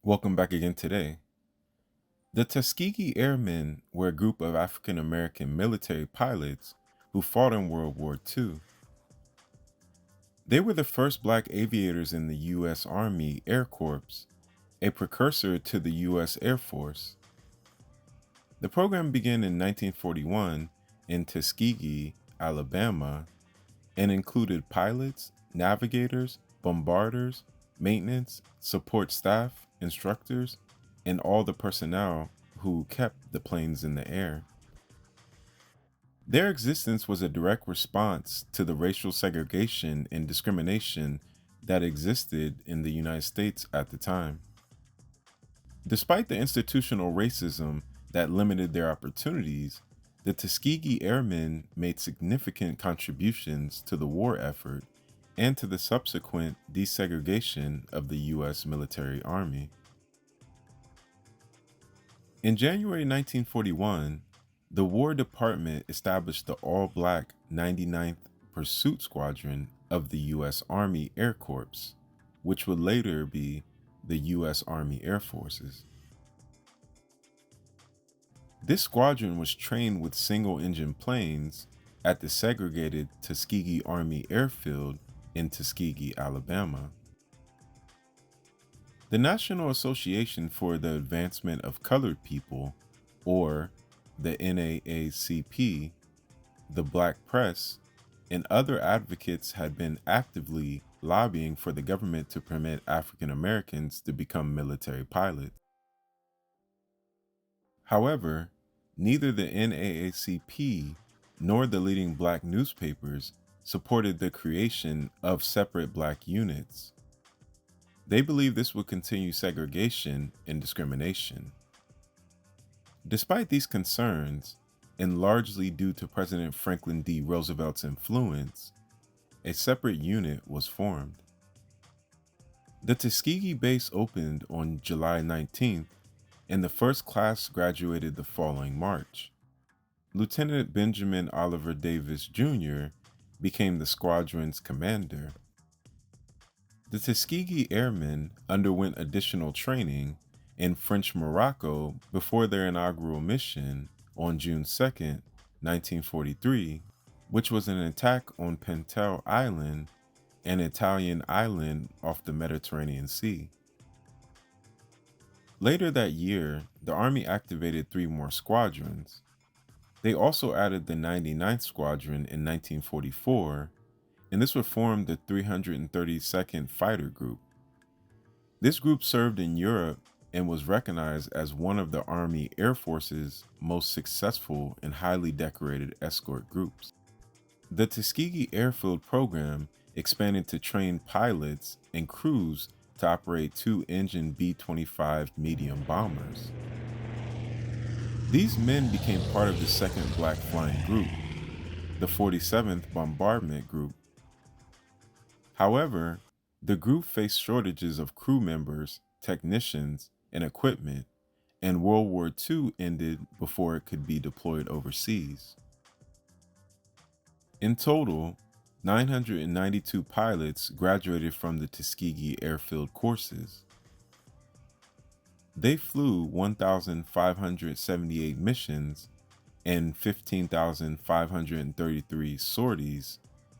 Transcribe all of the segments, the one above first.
Welcome back again today. The Tuskegee Airmen were a group of African American military pilots who fought in World War II. They were the first black aviators in the U.S. Army Air Corps, a precursor to the U.S. Air Force. The program began in 1941 in Tuskegee, Alabama, and included pilots, navigators, bombarders, maintenance, support staff, instructors, and all the personnel who kept the planes in the air. Their existence was a direct response to the racial segregation and discrimination that existed in the United States at the time. Despite the institutional racism that limited their opportunities, the Tuskegee Airmen made significant contributions to the war effort and to the subsequent desegregation of the U.S. military army. In January 1941, the War Department established the all-black 99th Pursuit Squadron of the U.S. Army Air Corps, which would later be the U.S. Army Air Forces. This squadron was trained with single-engine planes at the segregated Tuskegee Army Airfield in Tuskegee, Alabama. The National Association for the Advancement of Colored People, or the NAACP, the Black Press, and other advocates had been actively lobbying for the government to permit African Americans to become military pilots. However, neither the NAACP nor the leading black newspapers supported the creation of separate black units. They believed this would continue segregation and discrimination. Despite these concerns, and largely due to President Franklin D. Roosevelt's influence, a separate unit was formed. The Tuskegee base opened on July 19th, and the first class graduated the following March. Lieutenant Benjamin Oliver Davis, Jr. became the squadron's commander. The Tuskegee Airmen underwent additional training in French Morocco before their inaugural mission on June 2, 1943, which was an attack on Pentel Island, an Italian island off the Mediterranean Sea. Later that year, the Army activated 3 more squadrons. They also added the 99th Squadron in 1944, and this would form the 332nd Fighter Group. This group served in Europe and was recognized as one of the Army Air Force's most successful and highly decorated escort groups. The Tuskegee Airfield program expanded to train pilots and crews to operate 2-engine B-25 medium bombers. These men became part of the second black flying group, the 47th Bombardment Group. However, the group faced shortages of crew members, technicians, and equipment, and World War II ended before it could be deployed overseas. In total, 992 pilots graduated from the Tuskegee Airfield courses. They flew 1,578 missions and 15,533 sorties,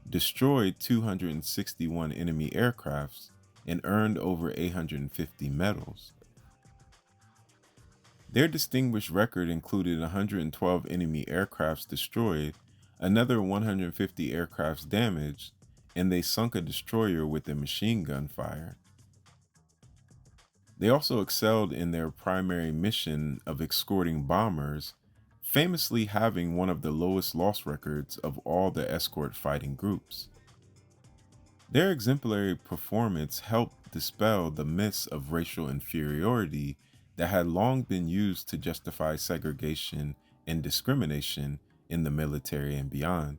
destroyed 261 enemy aircrafts, and earned over 850 medals. Their distinguished record included 112 enemy aircrafts destroyed, another 150 aircrafts damaged, and they sunk a destroyer with a machine gun fire. They also excelled in their primary mission of escorting bombers, famously having one of the lowest loss records of all the escort fighting groups. Their exemplary performance helped dispel the myths of racial inferiority that had long been used to justify segregation and discrimination in the military and beyond.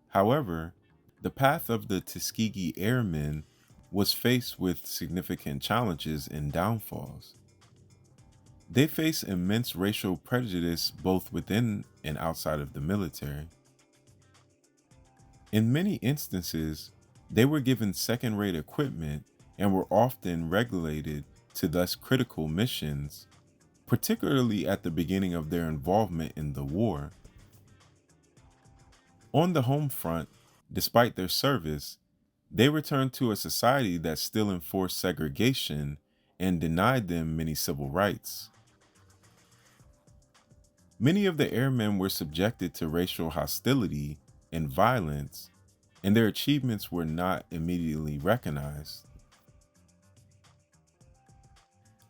However, the path of the Tuskegee Airmen was faced with significant challenges and downfalls. They faced immense racial prejudice both within and outside of the military. In many instances, they were given second-rate equipment and were often regulated to thus critical missions, particularly at the beginning of their involvement in the war. On the home front, despite their service, they returned to a society that still enforced segregation and denied them many civil rights. Many of the airmen were subjected to racial hostility and violence, and their achievements were not immediately recognized.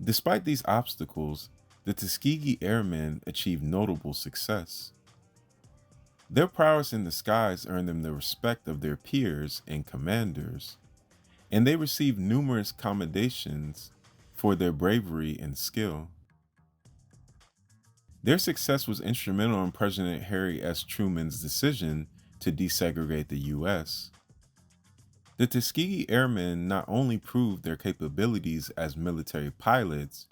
Despite these obstacles, the Tuskegee Airmen achieved notable success. Their prowess in the skies earned them the respect of their peers and commanders, and they received numerous commendations for their bravery and skill. Their success was instrumental in President Harry S. Truman's decision to desegregate the U.S. The Tuskegee Airmen not only proved their capabilities as military pilots,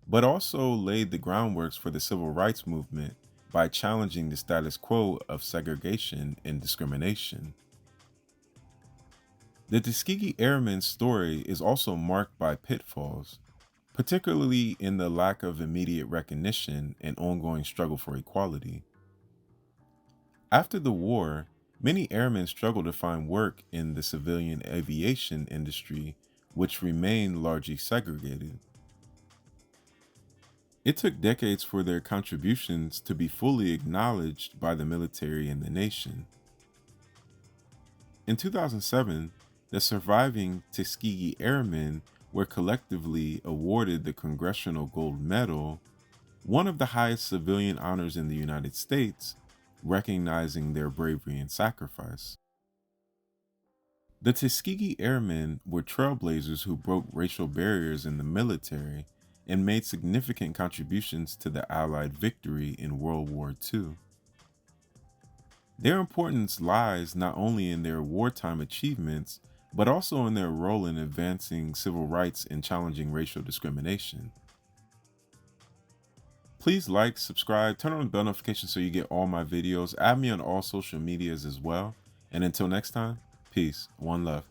but also laid the groundwork for the civil rights movement by challenging the status quo of segregation and discrimination. The Tuskegee Airmen's story is also marked by pitfalls, particularly in the lack of immediate recognition and ongoing struggle for equality. After the war, many airmen struggled to find work in the civilian aviation industry, which remained largely segregated. It took decades for their contributions to be fully acknowledged by the military and the nation. In 2007, the surviving Tuskegee Airmen were collectively awarded the Congressional Gold Medal, one of the highest civilian honors in the United States, recognizing their bravery and sacrifice. The Tuskegee Airmen were trailblazers who broke racial barriers in the military and made significant contributions to the Allied victory in World War II. Their importance lies not only in their wartime achievements, but also in their role in advancing civil rights and challenging racial discrimination. Please like, subscribe, turn on the bell notifications so you get all my videos. Add me on all social medias as well. And until next time, peace, one love.